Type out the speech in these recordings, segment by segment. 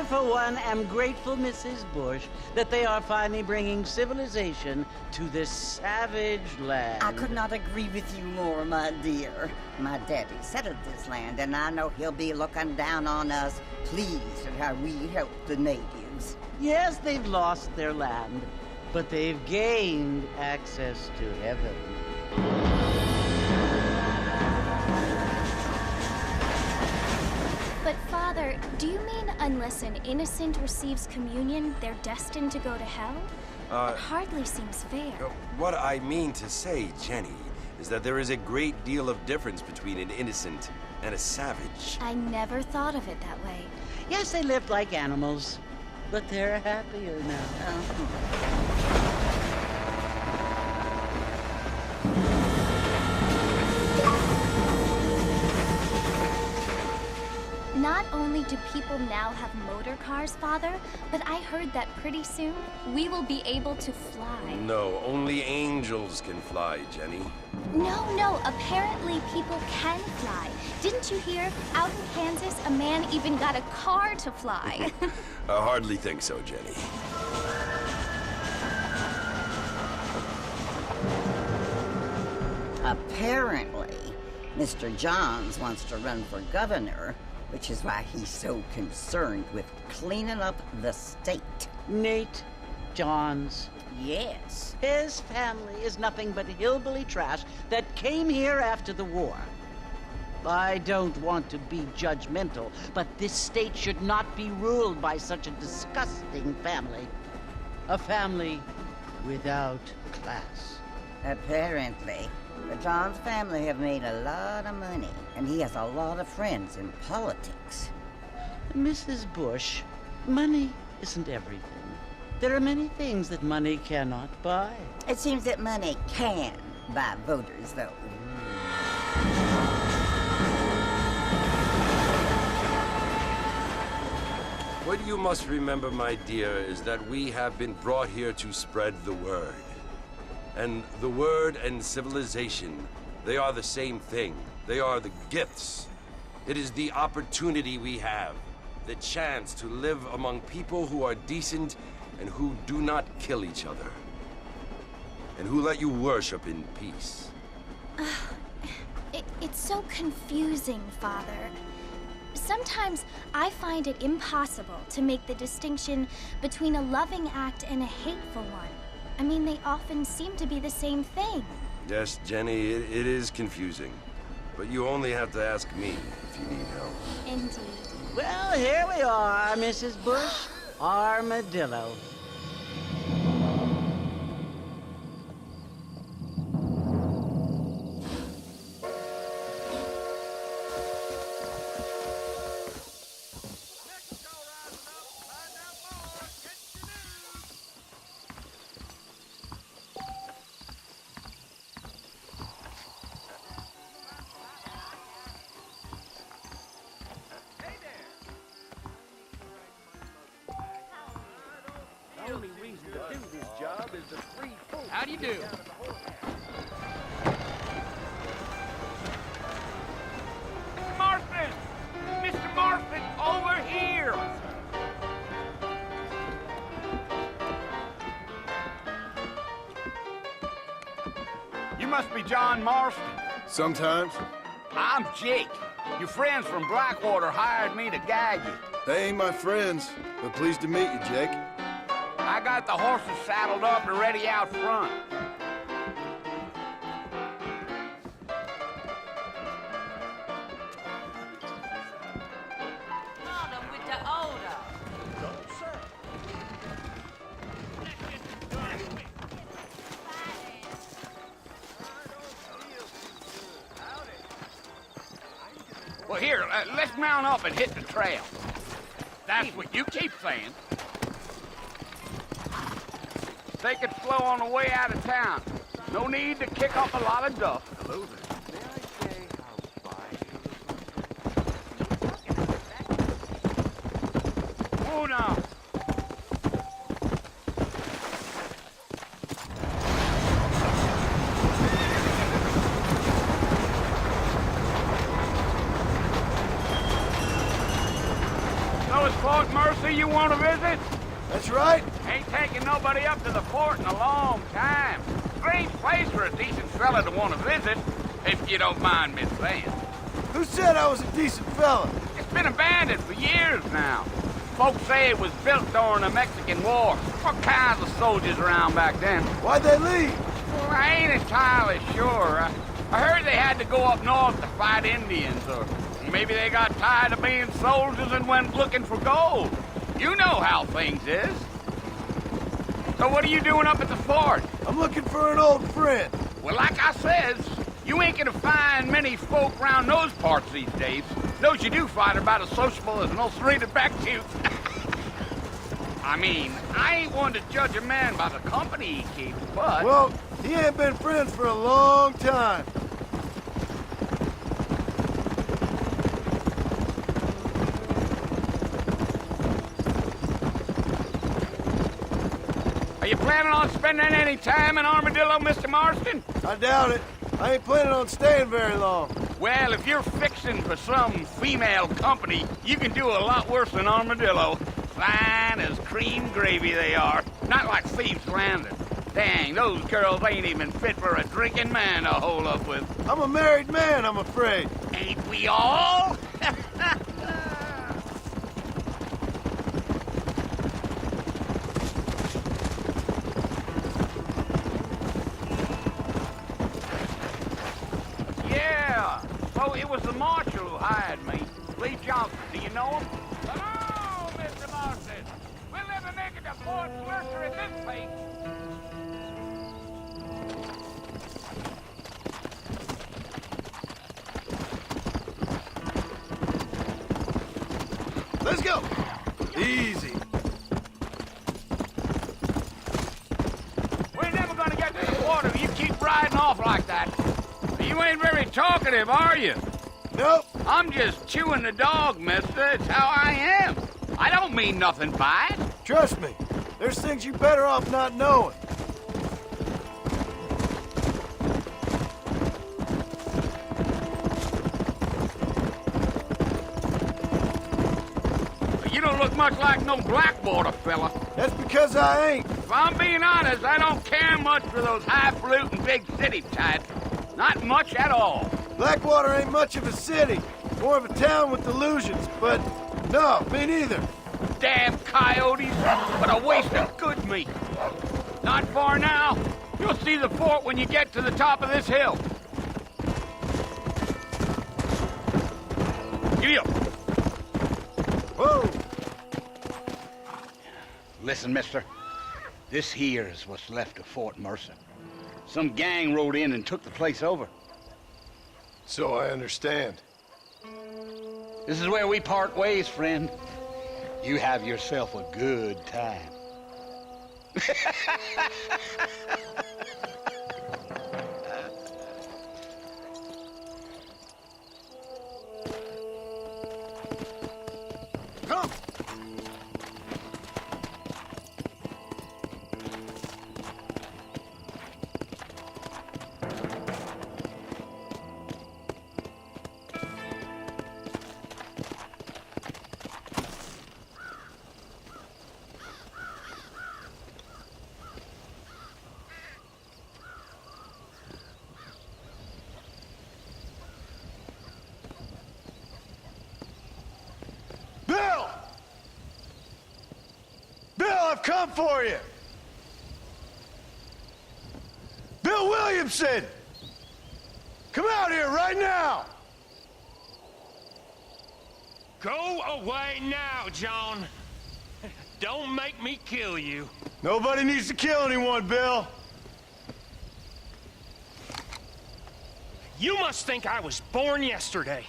for one, am grateful, Mrs. Bush, that they are finally bringing civilization to this savage land. I could not agree with you more, my dear. My daddy settled this land, and I know he'll be looking down on us, pleased at how we help the natives. Yes, they've lost their land, but they've gained access to heaven. But Father, do you mean unless an innocent receives communion, they're destined to go to hell? It hardly seems fair. What I mean to say, Jenny, is that there is a great deal of difference between an innocent and a savage. I never thought of it that way. Yes, they lived like animals, but they're happier now. Not only do people now have motor cars, Father, but I heard that pretty soon we will be able to fly. No, only angels can fly, Jenny. No, apparently people can fly. Didn't you hear? Out in Kansas, a man even got a car to fly. I hardly think so, Jenny. Apparently, Mr. Johns wants to run for governor, which is why he's so concerned with cleaning up the state. Nate Johns. Yes. His family is nothing but hillbilly trash that came here after the war. I don't want to be judgmental, but this state should not be ruled by such a disgusting family. A family without class. Apparently. The Johns family have made a lot of money, and he has a lot of friends in politics. Mrs. Bush, money isn't everything. There are many things that money cannot buy. It seems that money can buy voters, though. What you must remember, my dear, is that we have been brought here to spread the word. And the word and civilization, they are the same thing. They are the gifts. It is the opportunity we have, the chance to live among people who are decent and who do not kill each other, and who let you worship in peace. It's so confusing, Father. Sometimes I find it impossible to make the distinction between a loving act and a hateful one. I mean, they often seem to be the same thing. Yes, Jenny, it is confusing. But you only have to ask me if you need help. Indeed. Well, here we are, Mrs. Bush. Armadillo. The only reason to do this job is to free folks. How do you do? Mr. Marston! Mr. Marston, over here! You must be John Marston. Sometimes. I'm Jake. Your friends from Blackwater hired me to guide you. They ain't my friends, but pleased to meet you, Jake. I got the horses saddled up and ready out front. With the odor. No, sir. Well, here, let's mount up and hit the trail. That's what you keep saying. Take it slow on the way out of town. No need to kick up a lot of dust. Hello there. May I say how fine? Oh, no. So is Fort Mercy who you want to visit? That's right. Ain't taking nobody up to the fort in a long time. Strange place for a decent fella to want to visit, if you don't mind me saying. Who said I was a decent fella? It's been abandoned for years now. Folks say it was built during the Mexican War. What kinds of soldiers around back then? Why'd they leave? Well, I ain't entirely sure. I heard they had to go up north to fight Indians, or maybe they got tired of being soldiers and went looking for gold. You know how things is. So what are you doing up at the fort? I'm looking for an old friend. Well, like I says, you ain't gonna find many folk around those parts these days. Those you do find are about as sociable as an ulcerated back tooth. I mean, I ain't one to judge a man by the company he keeps, but... Well, he ain't been friends for a long time. Are you planning on spending any time in Armadillo, Mr. Marston? I doubt it. I ain't planning on staying very long. Well, if you're fixing for some female company, you can do a lot worse than Armadillo. Fine as cream gravy they are. Not like Thieves' Landing. Dang, those girls ain't even fit for a drinking man to hole up with. I'm a married man, I'm afraid. Ain't we all? Yeah, so it was the marshal who hired me. Lee Johnson, do you know him? Hello, Mr. Marston. We'll never make it to Fort Mercer at this pace. Let's go. Easy. We're never gonna get to the water if you keep riding off like that. You ain't very talkative, are you? Nope. I'm just chewing the dog, mister. It's how I am. I don't mean nothing by it. Trust me. There's things you better off not knowing. You don't look much like no Blackwater fella. That's because I ain't. If I'm being honest, I don't care much for those highfalutin big city types. Not much at all. Blackwater ain't much of a city. More of a town with illusions, but no, me neither. Damn coyotes. What a waste of good meat. Not far now. You'll see the fort when you get to the top of this hill. Giddy up. Whoa! Listen, mister. This here is what's left of Fort Mercer. Some gang rode in and took the place over. So I understand. This is where we part ways, friend. You have yourself a good time. Come! Bill! Bill, I've come for you! Bill Williamson! Come out here right now! Go away now, John. Don't make me kill you. Nobody needs to kill anyone, Bill. You must think I was born yesterday.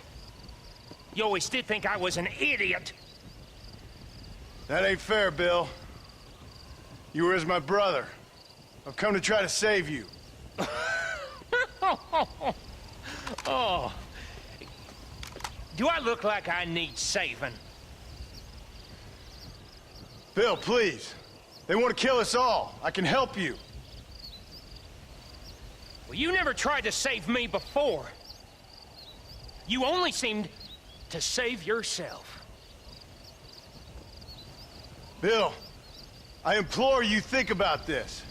You always did think I was an idiot. That ain't fair, Bill. You were as my brother. I've come to try to save you. Oh. Do I look like I need saving? Bill, please. They want to kill us all. I can help you. Well, you never tried to save me before. You only seemed to save yourself. Bill, I implore you think about this.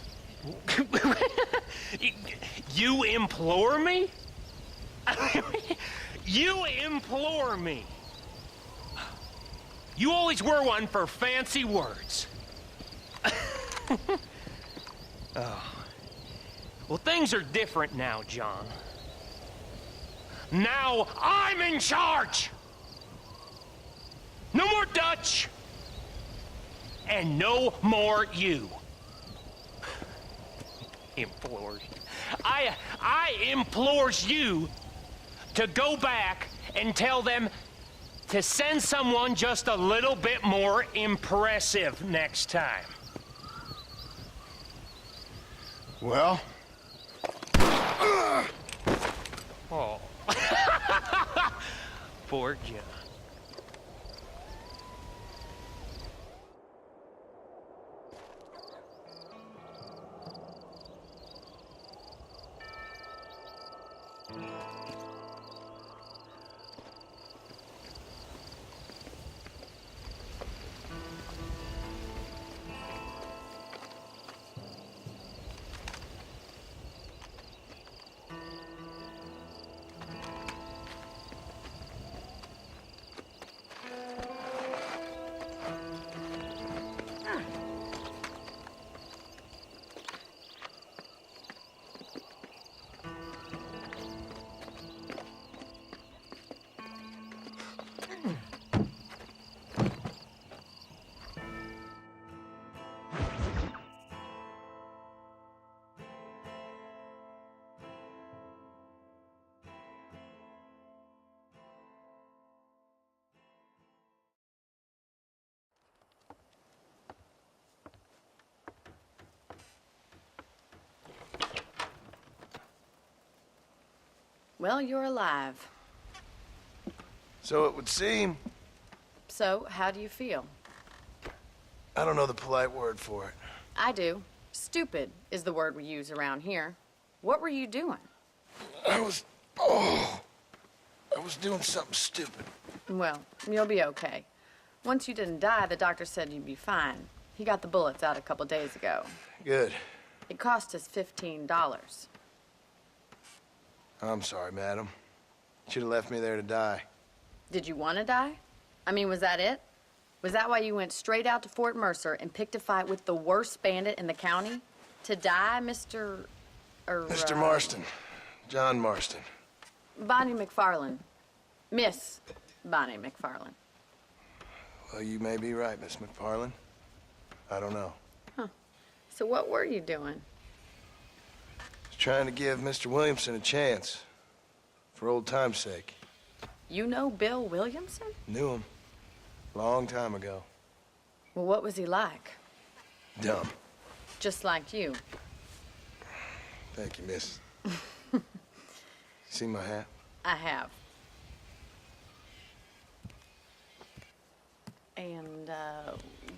You implore me? You implore me. You always were one for fancy words. Oh. Well, things are different now, John. Now I'm in charge! No more Dutch! And no more you. Implores. I implores you to go back and tell them to send someone just a little bit more impressive next time. Well? Oh. Poor John. Well, you're alive. So it would seem. So, how do you feel? I don't know the polite word for it. I do. Stupid is the word we use around here. What were you doing? I was doing something stupid. Well, you'll be okay. Once you didn't die, the doctor said you'd be fine. He got the bullets out a couple days ago. Good. It cost us $15. I'm sorry, madam. Should have left me there to die. Did you want to die? I mean, was that it? Was that why you went straight out to Fort Mercer and picked a fight with the worst bandit in the county? To die, Mr. Mr. Marston. John Marston. Bonnie McFarland. Miss Bonnie McFarland. Well, you may be right, Miss McFarland. I don't know. So what were you doing? Just trying to give Mr. Williamson a chance. For old time's sake. You know Bill Williamson? Knew him. Long time ago. Well, what was he like? Dumb. Just like you. Thank you, miss. See my hat? I have. And,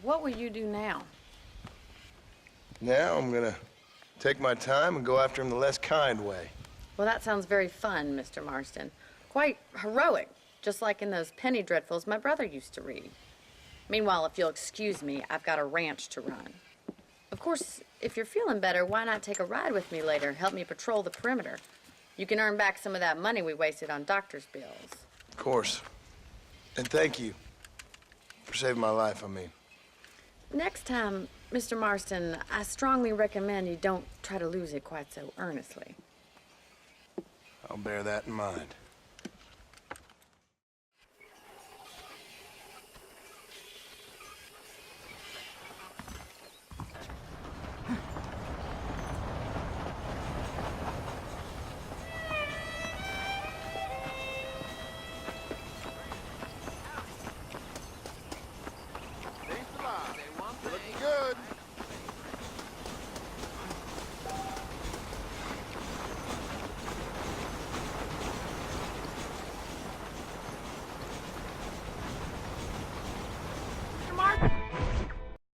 what will you do now? Now I'm gonna take my time and go after him the less kind way. Well, that sounds very fun, Mr. Marston. Quite heroic, just like in those penny dreadfuls my brother used to read. Meanwhile, if you'll excuse me, I've got a ranch to run. Of course, if you're feeling better, why not take a ride with me later? Help me patrol the perimeter. You can earn back some of that money we wasted on doctor's bills. Of course. And thank you. For saving my life, I mean. Next time, Mr. Marston, I strongly recommend you don't try to lose it quite so earnestly. I'll bear that in mind.